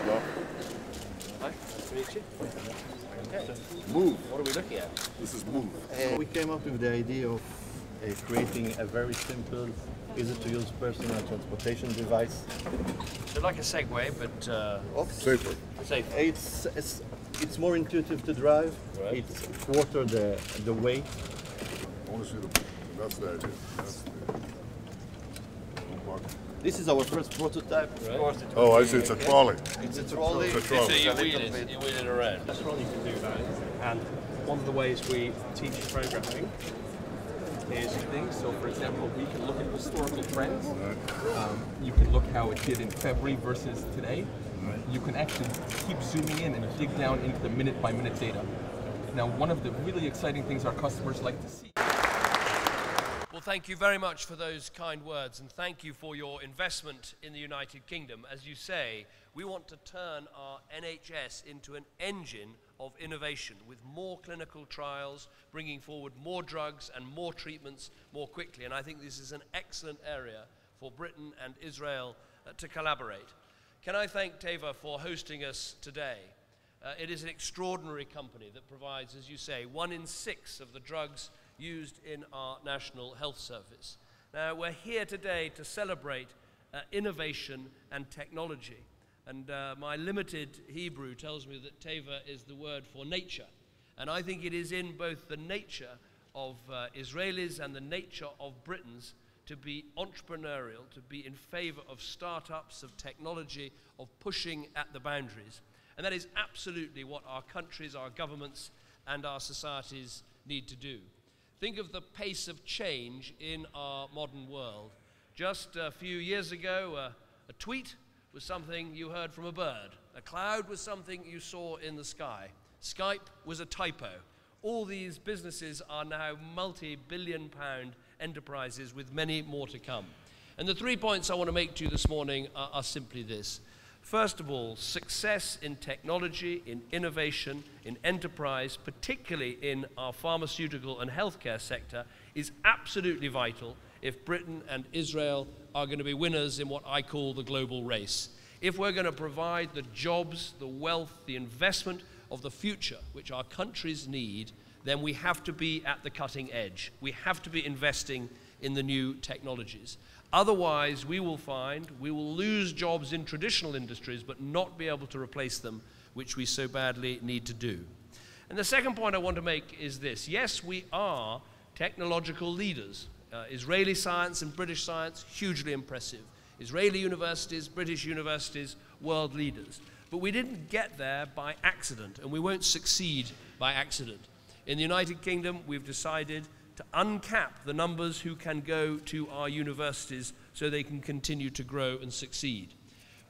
Hello. Hi, nice to meet you. Okay. Move. What are we looking at? This is Move. We came up with the idea of creating a very simple, easy-to-use personal transportation device. So like a Segway, but Safer. safe. It's more intuitive to drive. Right. It's quarter the weight. I want to see that's the idea. That's the This is our first prototype. Right. Oh, I see. It's a trolley. It's a trolley. It's a So trolley. you wheel it around. That's what you can do that. And one of the ways we teach programming is things. So, for example, we can look at historical trends. You can look how it did in February versus today. You can actually keep zooming in and dig down into the minute-by-minute data. Now, one of the really exciting things our customers like to see. Well, thank you very much for those kind words, and thank you for your investment in the United Kingdom. As you say, we want to turn our NHS into an engine of innovation with more clinical trials, bringing forward more drugs and more treatments more quickly. And I think this is an excellent area for Britain and Israel to collaborate. Can I thank Teva for hosting us today? It is an extraordinary company that provides, as you say, 1 in 6 of the drugs used in our National Health Service. Now, we're here today to celebrate innovation and technology. And my limited Hebrew tells me that Teva is the word for nature. And I think it is in both the nature of Israelis and the nature of Britons to be entrepreneurial, to be in favor of startups, of technology, of pushing at the boundaries. And that is absolutely what our countries, our governments, and our societies need to do. Think of the pace of change in our modern world. Just a few years ago, a tweet was something you heard from a bird. A cloud was something you saw in the sky. Skype was a typo. All these businesses are now multi-billion-pound enterprises with many more to come. And the 3 points I want to make to you this morning are simply this. First of all, success in technology, in innovation, in enterprise, particularly in our pharmaceutical and healthcare sector, is absolutely vital if Britain and Israel are going to be winners in what I call the global race. If we're going to provide the jobs, the wealth, the investment of the future which our countries need, then we have to be at the cutting edge. We have to be investing in the new technologies. Otherwise, we will lose jobs in traditional industries, but not be able to replace them, which we so badly need to do. And the second point I want to make is this. Yes, we are technological leaders. Israeli science and British science, hugely impressive. Israeli universities, British universities, world leaders. But we didn't get there by accident, and we won't succeed by accident. In the United Kingdom, we've decided to uncap the numbers who can go to our universities so they can continue to grow and succeed.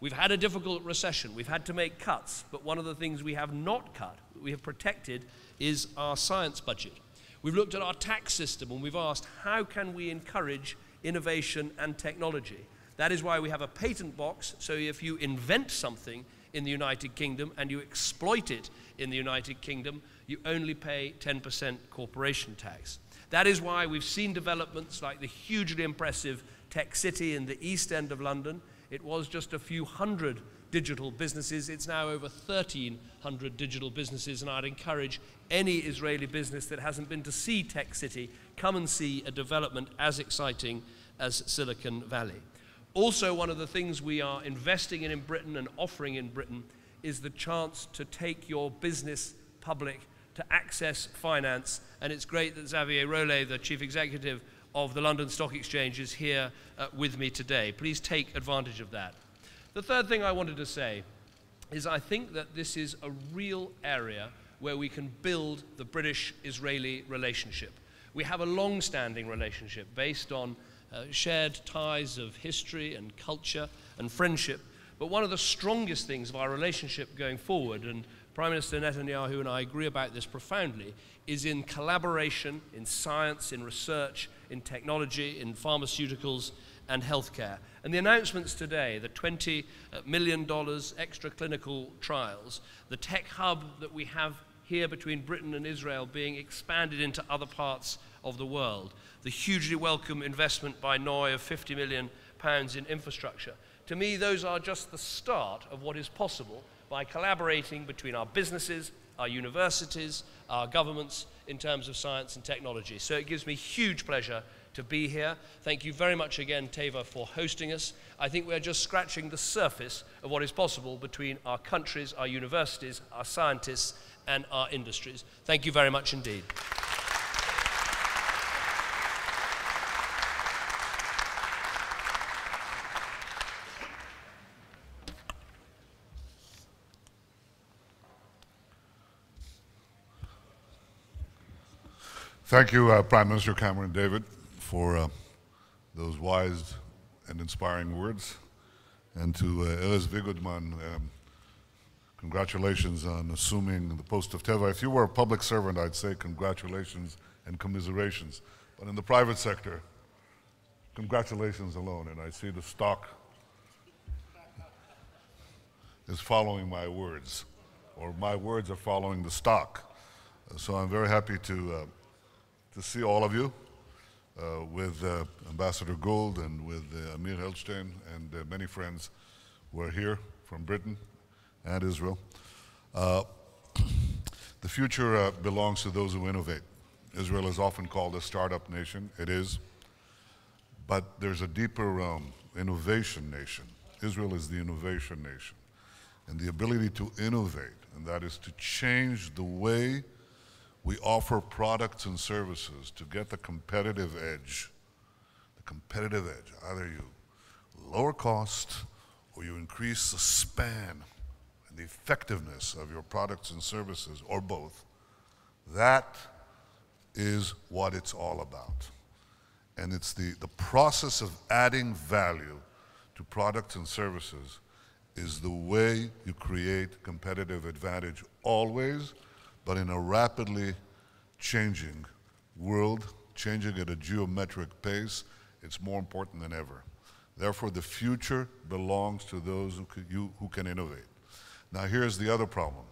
We've had a difficult recession. We've had to make cuts, but one of the things we have not cut, we have protected, is our science budget. We've looked at our tax system and we've asked, how can we encourage innovation and technology? That is why we have a patent box, so if you invent something in the United Kingdom and you exploit it in the United Kingdom, you only pay 10% corporation tax. That is why we've seen developments like the hugely impressive Tech City in the East End of London. It was just a few hundred digital businesses. It's now over 1,300 digital businesses, and I'd encourage any Israeli business that hasn't been to see Tech City, come and see a development as exciting as Silicon Valley. Also, one of the things we are investing in Britain and offering in Britain is the chance to take your business public, to access finance, and it's great that Xavier Rollet, the Chief Executive of the London Stock Exchange, is here with me today. Please take advantage of that. The third thing I wanted to say is I think that this is a real area where we can build the British-Israeli relationship. We have a long-standing relationship based on shared ties of history and culture and friendship, but one of the strongest things of our relationship going forward, and Prime Minister Netanyahu and I agree about this profoundly, is in collaboration, in science, in research, in technology, in pharmaceuticals and healthcare. And the announcements today, the $20 million extra clinical trials, the tech hub that we have here between Britain and Israel being expanded into other parts of the world, the hugely welcome investment by NOI of £50 million in infrastructure, To me, those are just the start of what is possible by collaborating between our businesses, our universities, our governments in terms of science and technology. So it gives me huge pleasure to be here. Thank you very much again, Teva, for hosting us. I think we're just scratching the surface of what is possible between our countries, our universities, our scientists, and our industries. Thank you very much indeed. Thank you, Prime Minister Cameron David, for those wise and inspiring words. And to Erez Vigudman, congratulations on assuming the post of Teva. If you were a public servant, I'd say congratulations and commiserations. But in the private sector, congratulations alone. And I see the stock is following my words, or my words are following the stock. So I'm very happy to see all of you with Ambassador Gould and with Amir Heldstein and many friends who are here from Britain and Israel. The future belongs to those who innovate. Israel is often called a startup nation. It is. But there's a deeper innovation nation. Israel is the innovation nation. And the ability to innovate, and that is to change the way we offer products and services to get the competitive edge. The competitive edge. Either you lower cost or you increase the span and the effectiveness of your products and services, or both. That is what it's all about. And it's the process of adding value to products and services is the way you create competitive advantage always, but in a rapidly changing world, changing at a geometric pace, it's more important than ever. Therefore, the future belongs to those who can innovate. Now, here's the other problem.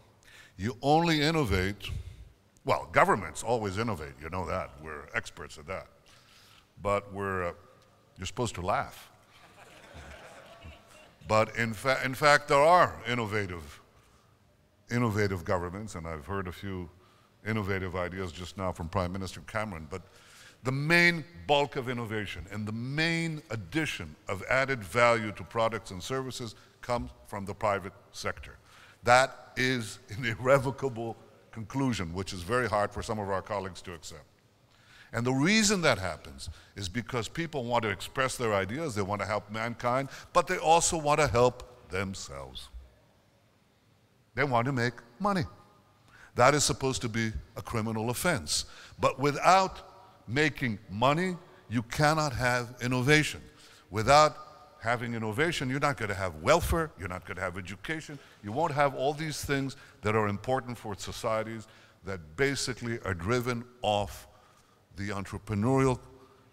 You only innovate, well, governments always innovate, you know that. We're experts at that. But you're supposed to laugh. But in fact, there are innovative governments, and I've heard a few innovative ideas just now from Prime Minister Cameron, but the main bulk of innovation and the main addition of added value to products and services comes from the private sector. That is an irrevocable conclusion, which is very hard for some of our colleagues to accept. And the reason that happens is because people want to express their ideas, they want to help mankind, but they also want to help themselves. They want to make money. That is supposed to be a criminal offense. But without making money, you cannot have innovation. Without having innovation, you're not going to have welfare, you're not going to have education, you won't have all these things that are important for societies that basically are driven off the entrepreneurial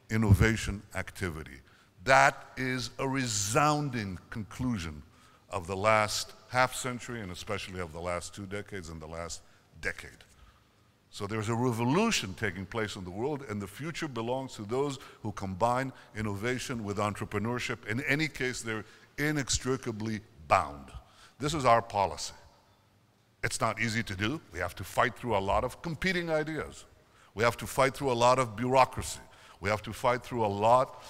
innovation activity. That is a resounding conclusion of the last half century, and especially of the last 2 decades and the last decade. So there's a revolution taking place in the world, and the future belongs to those who combine innovation with entrepreneurship. In any case, they're inextricably bound. This is our policy. It's not easy to do. We have to fight through a lot of competing ideas. We have to fight through a lot of bureaucracy. We have to fight through a lot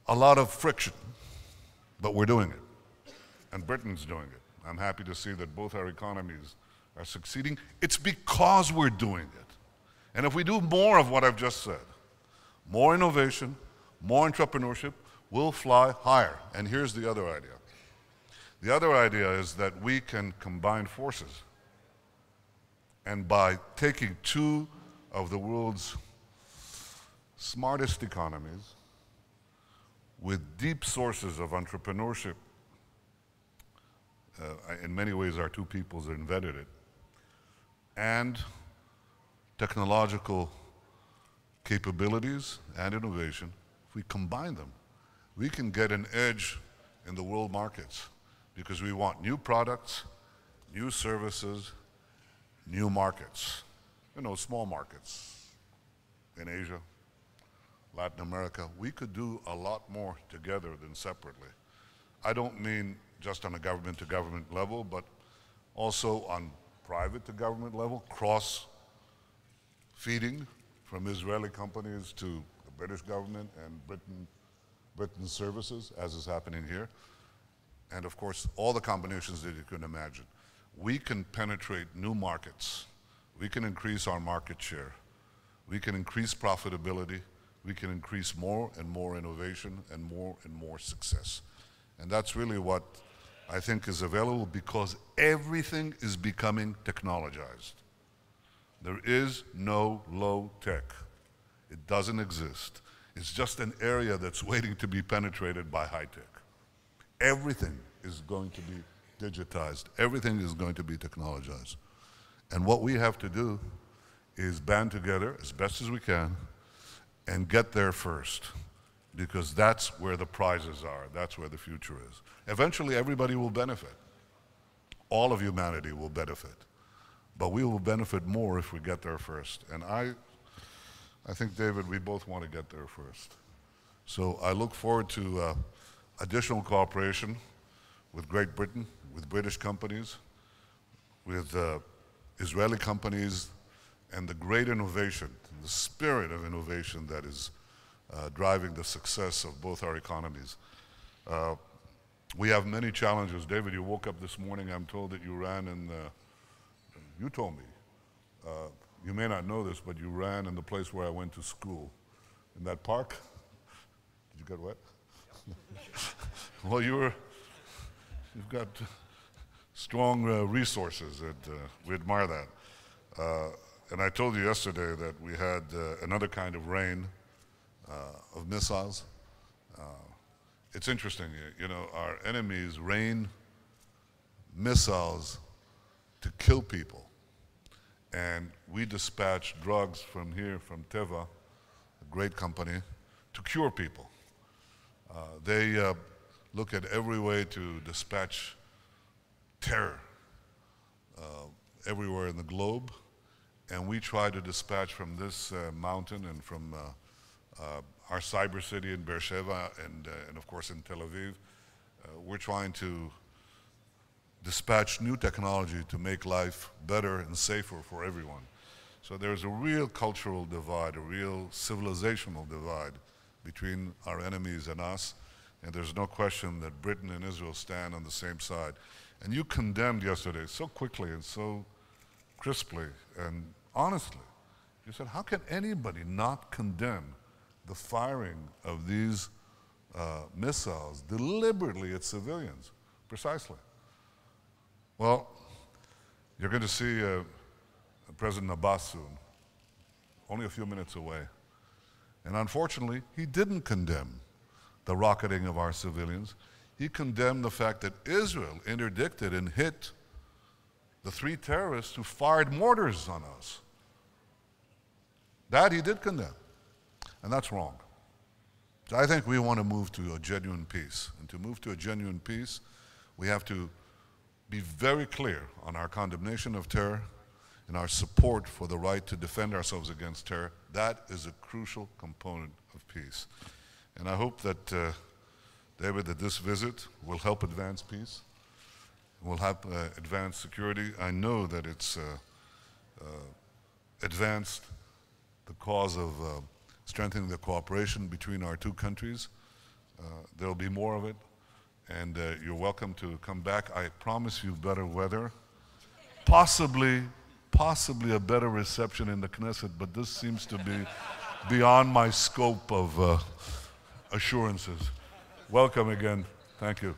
of friction, but we're doing it. And Britain's doing it. I'm happy to see that both our economies are succeeding. It's because we're doing it. And if we do more of what I've just said, more innovation, more entrepreneurship, we'll fly higher. And here's the other idea. The other idea is that we can combine forces. And by taking 2 of the world's smartest economies with deep sources of entrepreneurship, in many ways our 2 peoples invented it, and technological capabilities and innovation, if we combine them, we can get an edge in the world markets because we want new products, new services, new markets. You know, small markets in Asia, Latin America, we could do a lot more together than separately. I don't mean just on a government-to-government level, but also on private-to-government level, cross-feeding from Israeli companies to the British government and Britain's services, as is happening here. And of course, all the combinations that you can imagine. We can penetrate new markets. We can increase our market share. We can increase profitability. We can increase more and more innovation and more success. And that's really what I think is available, because everything is becoming technologized. There is no low tech. It doesn't exist. It's just an area that's waiting to be penetrated by high tech. Everything is going to be digitized. Everything is going to be technologized. And what we have to do is band together as best as we can and get there first, because that's where the prizes are. That's where the future is. Eventually, everybody will benefit. All of humanity will benefit. But we will benefit more if we get there first. And I think, David, we both want to get there first. So I look forward to additional cooperation with Great Britain, with British companies, with Israeli companies, and the great innovation, the spirit of innovation that is driving the success of both our economies. We have many challenges. David, you woke up this morning, I'm told that you ran in, you told me, you may not know this, but you ran in the place where I went to school, in that park. Did you get wet? Well, you've got strong resources, and we admire that. And I told you yesterday that we had another kind of rain of missiles. It's interesting, you know, our enemies rain missiles to kill people. And we dispatch drugs from here, from Teva, a great company, to cure people. They look at every way to dispatch terror everywhere in the globe, and we try to dispatch from this mountain and from our cyber city in Beersheba and of course in Tel Aviv. We're trying to dispatch new technology to make life better and safer for everyone. So there's a real cultural divide, a real civilizational divide between our enemies and us, and there's no question that Britain and Israel stand on the same side. And you condemned yesterday so quickly and so crisply and honestly. You said, how can anybody not condemn the firing of these missiles deliberately at civilians? Precisely. Well, you're going to see President Abbas soon, only a few minutes away. And unfortunately, he didn't condemn the rocketing of our civilians. He condemned the fact that Israel interdicted and hit the 3 terrorists who fired mortars on us. That he did condemn, and that's wrong. So I think we want to move to a genuine peace. And to move to a genuine peace, we have to be very clear on our condemnation of terror and our support for the right to defend ourselves against terror. That is a crucial component of peace. And I hope that, David, that this visit will help advance peace, will help advance security. I know that it's advanced the cause of strengthening the cooperation between our two countries. There will be more of it, and you're welcome to come back. I promise you better weather, possibly a better reception in the Knesset, but this seems to be beyond my scope of assurances. Welcome again. Thank you.